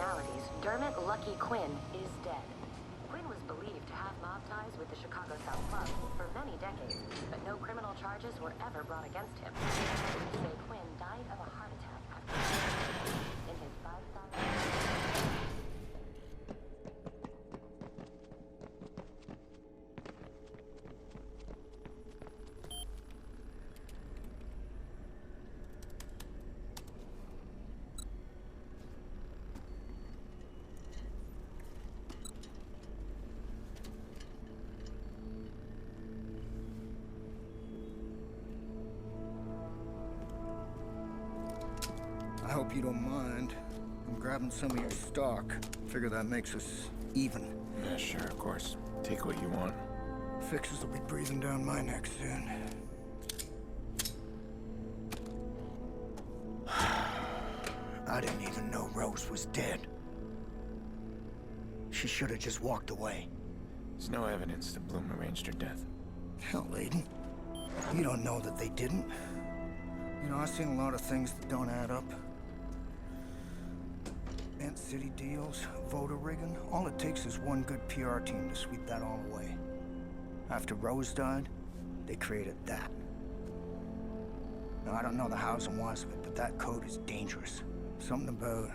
personalities, Dermot Lucky Quinn is dead. Quinn was believed to have mob ties with the Chicago South Club for many decades, but no criminal charges were ever brought against him. Police say Quinn died of a heart attack after in his 5,000... I hope you don't mind. I'm grabbing some of your stock. Figure that makes us even. Yeah, sure, of course. Take what you want. Fixers will be breathing down my neck soon. I didn't even know Rose was dead. She should have just walked away. There's no evidence that Bloom arranged her death. Hell, Aiden. You don't know that they didn't. You know, I've seen a lot of things that don't add up. Ant City deals, voter rigging. All it takes is one good PR team to sweep that all away. After Rose died, they created that. Now, I don't know the hows and whys of it, but that code is dangerous. Something about...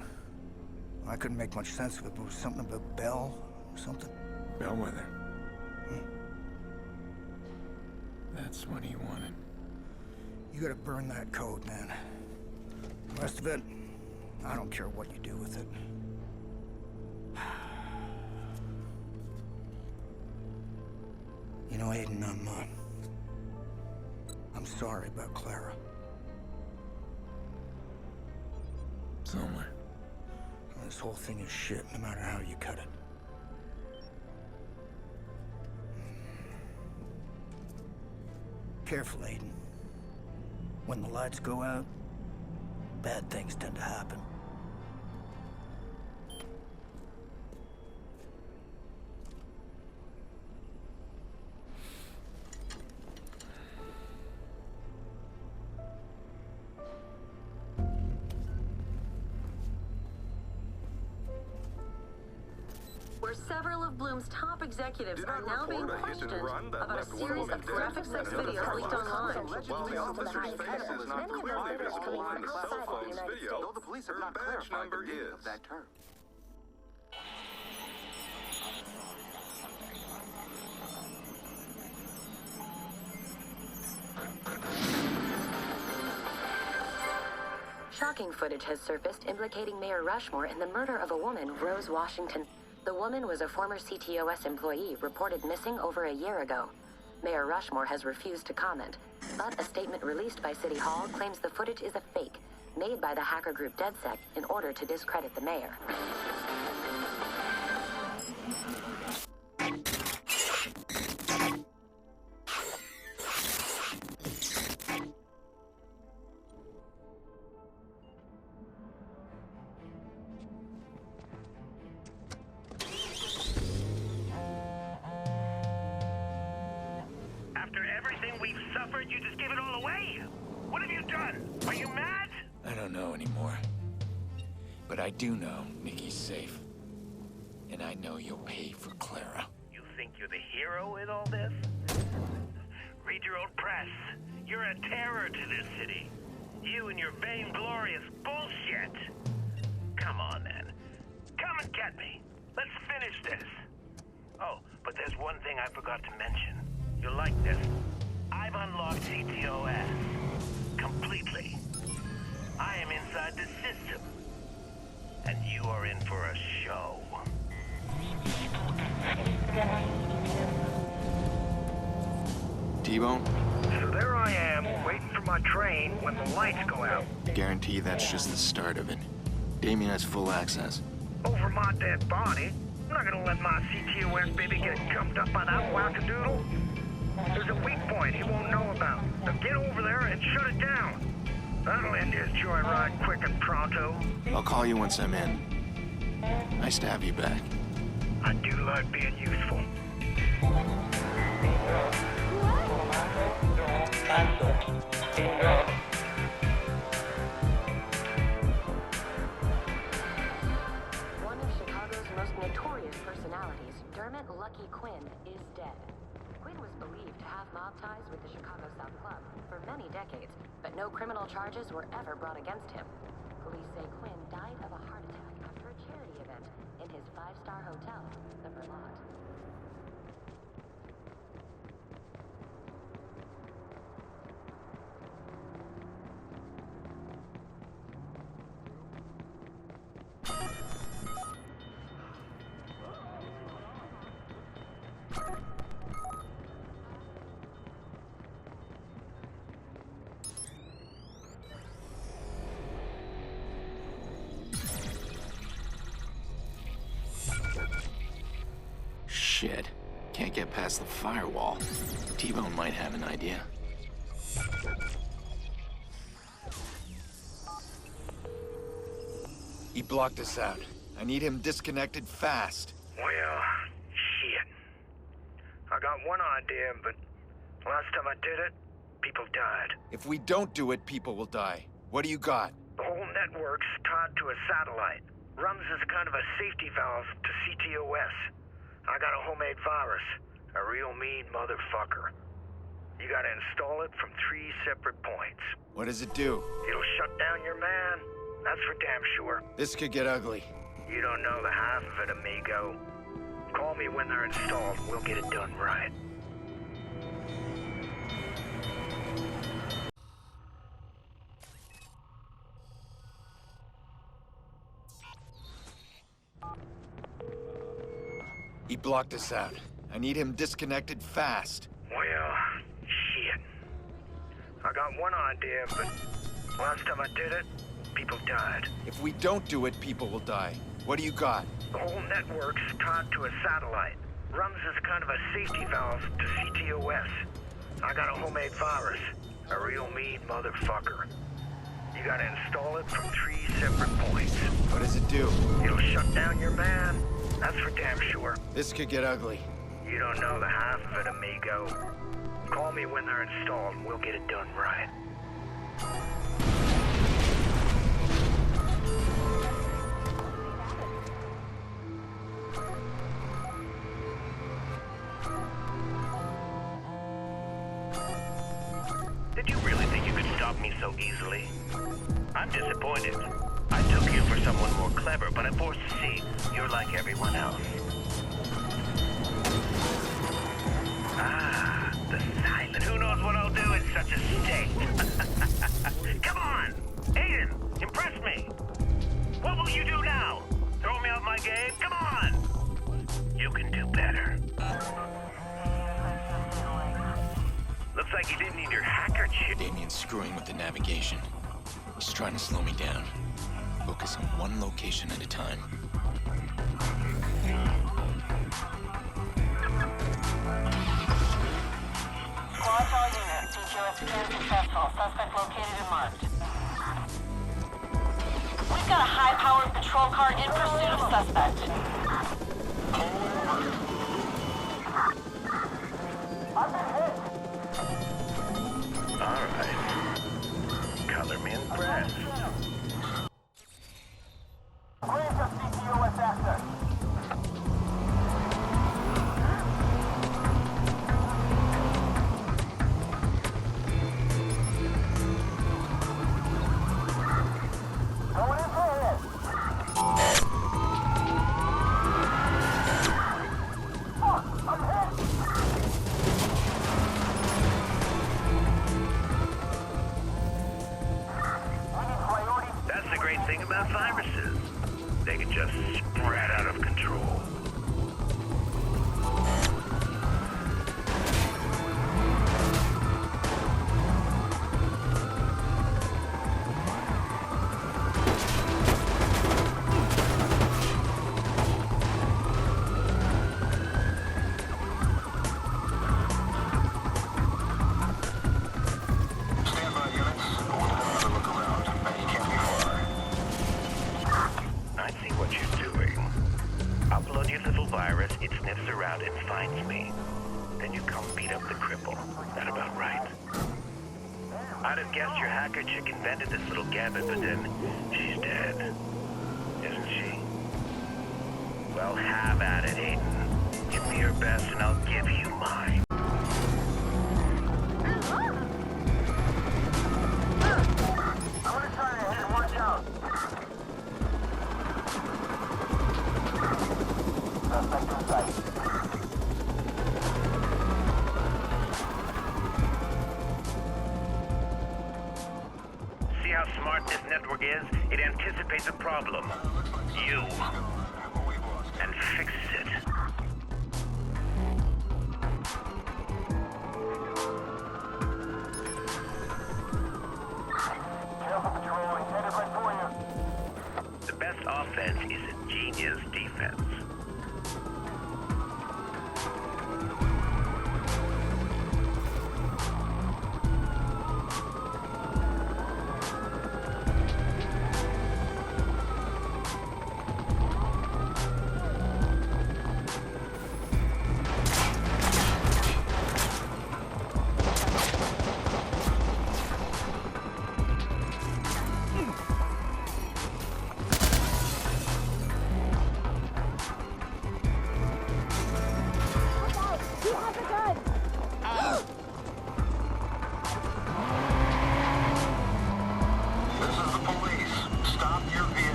I couldn't make much sense of it, but it was something about Bell or something. Bellwether. That's what he wanted. You gotta burn that code, man. The rest of it, I don't care what you do with it. You know, Aiden, I'm sorry about Clara. So am I. This whole thing is shit, no matter how you cut it. Careful, Aiden. When the lights go out, bad things tend to happen. Where several of Bloom's top executives are now being questioned about a series of graphic sex videos leaked online. While the officer's face is not clearly visible on the cell phone's video, her badge number is. That term. Shocking footage has surfaced implicating Mayor Rushmore in the murder of a woman, Rose Washington. The woman was a former CTOS employee reported missing over a year ago. Mayor Rushmore has refused to comment, but a statement released by City Hall claims the footage is a fake, made by the hacker group DedSec in order to discredit the mayor. After everything we've suffered, you just give it all away? What have you done? Are you mad? I don't know anymore. But I do know Nikki's safe. And I know you'll pay for Clara. You think you're the hero in all this? Read your own press. You're a terror to this city. You and your vainglorious bullshit. Come on, then. Come and get me. Let's finish this. Oh, but there's one thing I forgot to mention. You'll like this. I've unlocked CTOS. Completely. I am inside the system. And you are in for a show. T-Bone? So there I am, waiting for my train when the lights go out. I guarantee that's just the start of it. Damien has full access. Over my dead body? I'm not gonna let my CTOS baby get gummed up by that wackadoodle. There's a weak point he won't know about. Now get over there and shut it down. That'll end his joyride quick and pronto. I'll call you once I'm in. Nice to have you back. I do like being useful. Lucky Quinn is dead. Quinn was believed to have mob ties with the Chicago South Club for many decades, but no criminal charges were ever brought against him. Police say Quinn died of a heart attack after a charity event in his five-star hotel, the Vermont. Shit. Can't get past the firewall. T-Bone might have an idea. He blocked us out. I need him disconnected fast. Well, shit. I got one idea, but last time I did it, people died. If we don't do it, people will die. What do you got? The whole network's tied to a satellite. Runs as kind of a safety valve to CTOS. I got a homemade virus. A real mean motherfucker. You gotta install it from 3 separate points. What does it do? It'll shut down your man. That's for damn sure. This could get ugly. You don't know the half of it, amigo. Call me when they're installed. We'll get it done right. He blocked us out. I need him disconnected fast. Well, shit. I got one idea, but last time I did it, people died. If we don't do it, people will die. What do you got? The whole network's tied to a satellite. Runs as kind of a safety valve to CTOS. I got a homemade virus. A real mean motherfucker. You gotta install it from 3 separate points. What does it do? It'll shut down your man. That's for damn sure. This could get ugly. You don't know the half of it, amigo. Call me when they're installed. We'll get it done right. Did you really think you could stop me so easily? I'm disappointed. I took you for someone more clever, but I'm forced to see you're like everyone else. Ah, the silent. Who knows what I'll do in such a state? Come on! Aiden, impress me! What will you do now? Throw me out my game? Come on! You can do better. Looks like you didn't need your hacker chip. Damien's screwing with the navigation. He's trying to slow me down. Focus on one location at a time. Squad to all units. CTOS scan successful. Suspect located and marked. We've got a high-powered patrol car in pursuit of suspect. All right. Color me impressed. Grant us CTOS access. Going in for it. I'm hit. That's the great thing about viruses. They can just spread out of control. I see what you're doing. Upload your little virus, it sniffs around and finds me. Then you come beat up the cripple. That about right? I'd have guessed your hacker chick invented this little gambit, but then she's dead. Isn't she? Well, have at it, Aiden. You me your best and I'll give you mine. I'm gonna try ahead. Watch out. Suspect in sight. See how smart this network is? It anticipates a problem. You. And fixes it. Careful patrolling. Headed right for you. The best offense is a genius defense.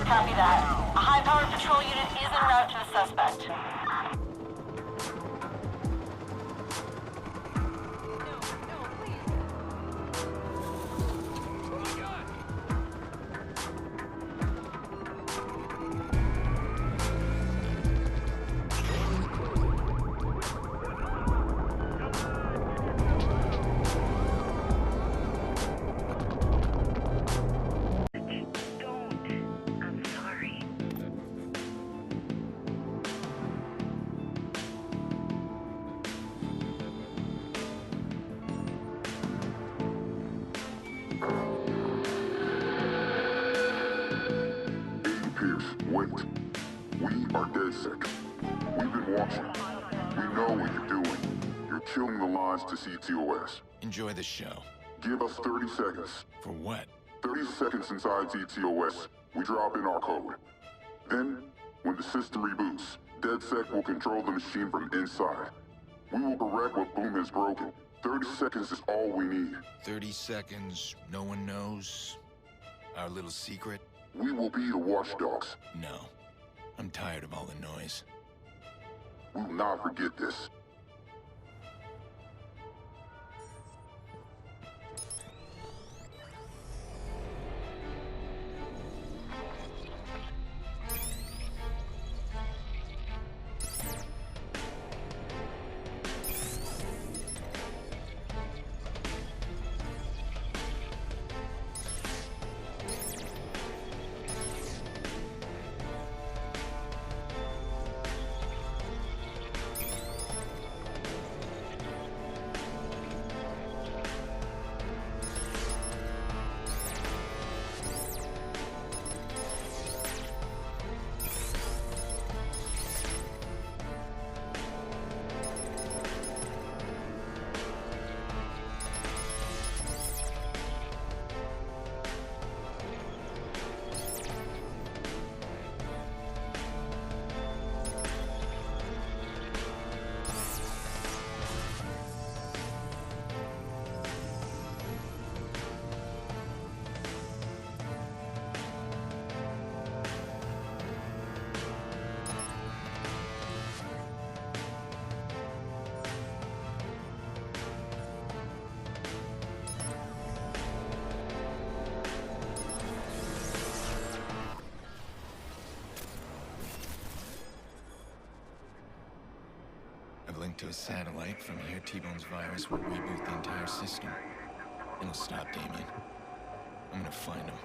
Copy that. A high-powered patrol unit is en route to the suspect. I'm sorry. Pierce, wait. We are DedSec. We've been watching. We know what you're doing. You're killing the lines to CTOS. Enjoy the show. Give us 30 seconds. For what? 30 seconds inside CTOS, we drop in our code. Then, when the system reboots, DedSec will control the machine from inside. We will correct what Boom has broken. 30 seconds is all we need. 30 seconds, no one knows? Our little secret? We will be the watchdogs. No. I'm tired of all the noise. We will not forget this. Linked to a satellite. From here, T-Bone's virus will reboot the entire system. It'll stop Damien. I'm gonna find him.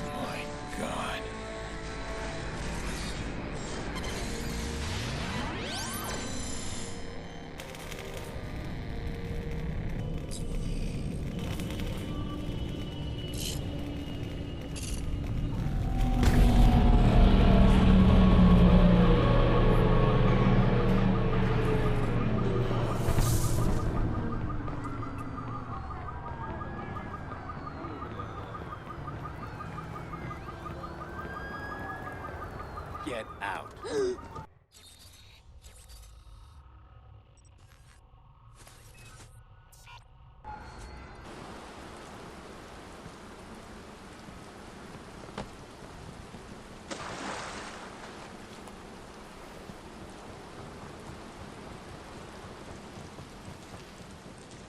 My God. out.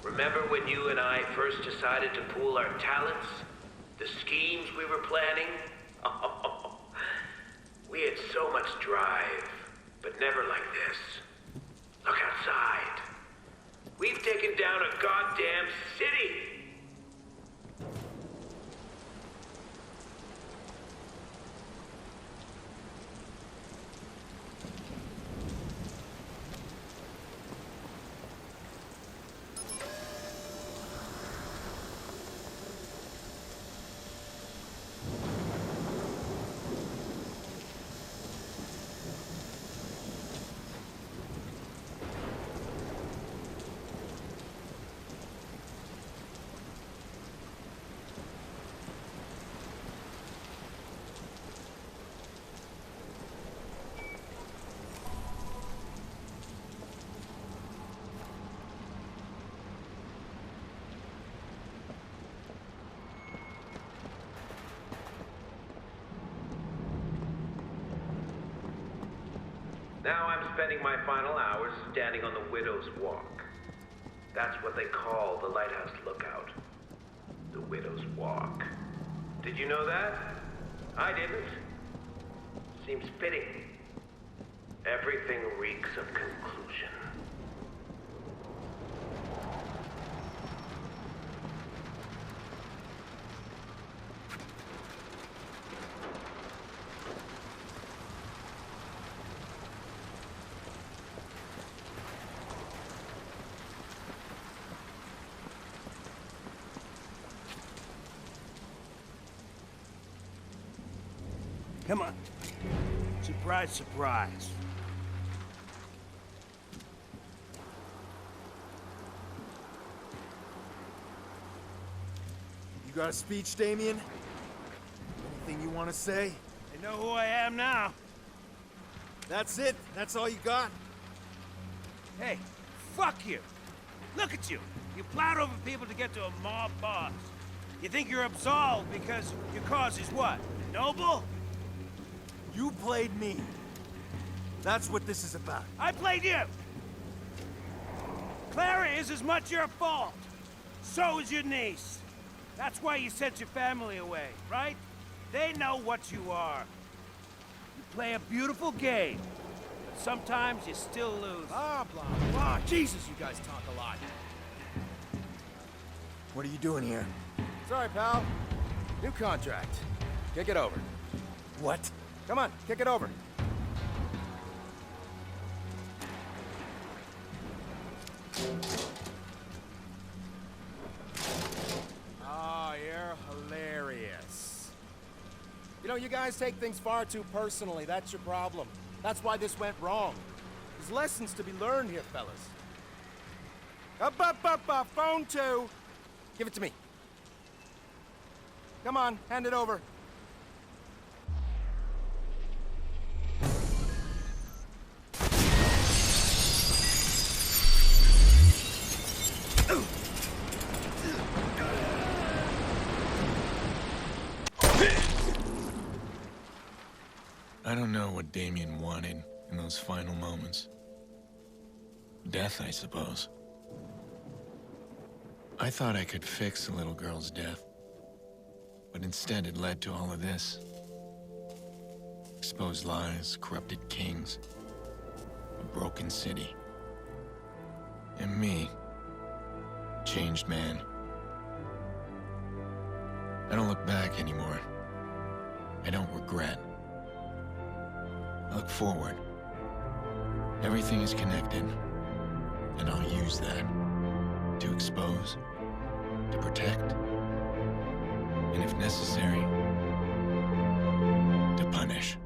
Remember when you and I first decided to pool our talents? The schemes we were planning? Oh, we had so much drive, but never like this. Look outside. We've taken down a goddamn city! Now I'm spending my final hours standing on the Widow's Walk. That's what they call the Lighthouse Lookout. The Widow's Walk. Did you know that? I didn't. Seems fitting. Everything reeks of conclusion. Come on. Surprise, surprise. You got a speech, Damien? Anything you want to say? They know who I am now. That's it? That's all you got? Hey, fuck you. Look at you. You plowed over people to get to a mob boss. You think you're absolved because your cause is what? Noble? You played me. That's what this is about. I played you! Clara is as much your fault. So is your niece. That's why you sent your family away, right? They know what you are. You play a beautiful game, but sometimes you still lose. Blah, blah, blah. Jesus, you guys talk a lot. What are you doing here? Sorry, pal. New contract. Kick it over. What? Come on, kick it over. Oh, you're hilarious. You know, you guys take things far too personally. That's your problem. That's why this went wrong. There's lessons to be learned here, fellas. Up, phone 2. Give it to me. Come on, hand it over. I don't know what Damien wanted in those final moments. Death, I suppose. I thought I could fix the little girl's death, but instead it led to all of this. Exposed lies, corrupted kings, a broken city. And me, changed man. I don't look back anymore. I don't regret. I look forward. Everything is connected, and I'll use that to expose, to protect, and if necessary, to punish.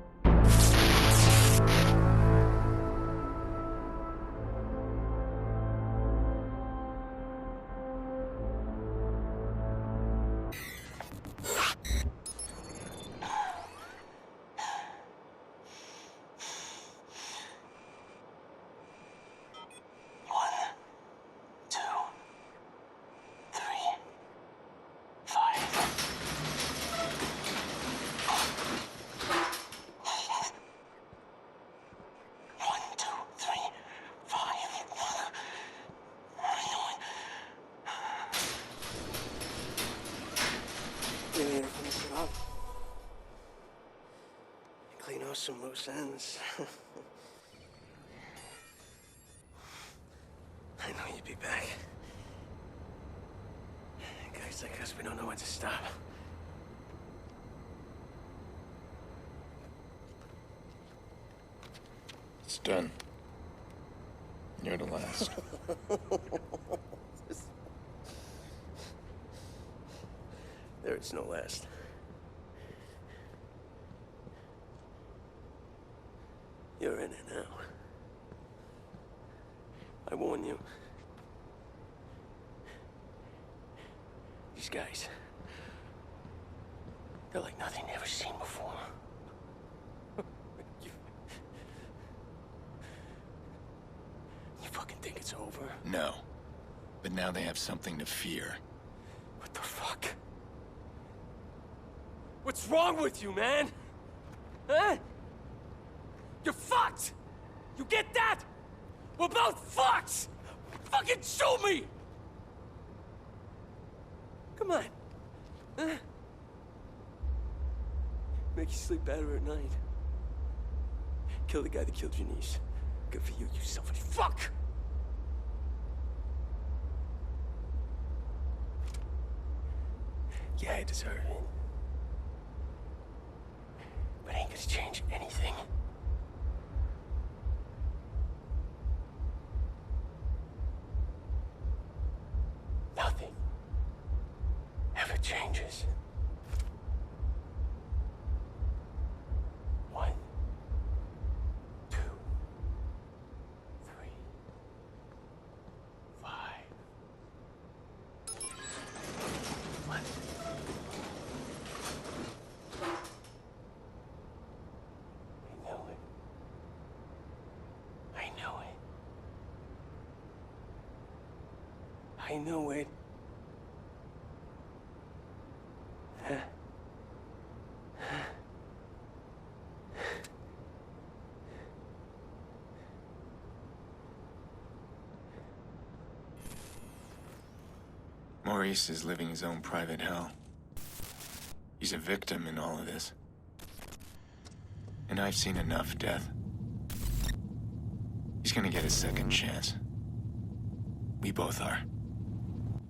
cross some loose ends. I know you'd be back. Guys like us, we don't know when to stop. It's done. You're the last. There is no last. You're in it now. I warn you. These guys, they're like nothing you've ever seen before. You fucking think it's over? No. But now they have something to fear. What the fuck? What's wrong with you, man? Huh? You're fucked! You get that? We're both fucked! Fucking shoot me! Come on. Huh? Make you sleep better at night. Kill the guy that killed your niece. Good for you, you selfish fuck! Yeah, I deserve it. But it ain't gonna change anything. Nothing ever changes. 1, 2, 3, 5. What? I know it. Maurice is living his own private hell. He's a victim in all of this. And I've seen enough death. He's gonna get a second chance. We both are.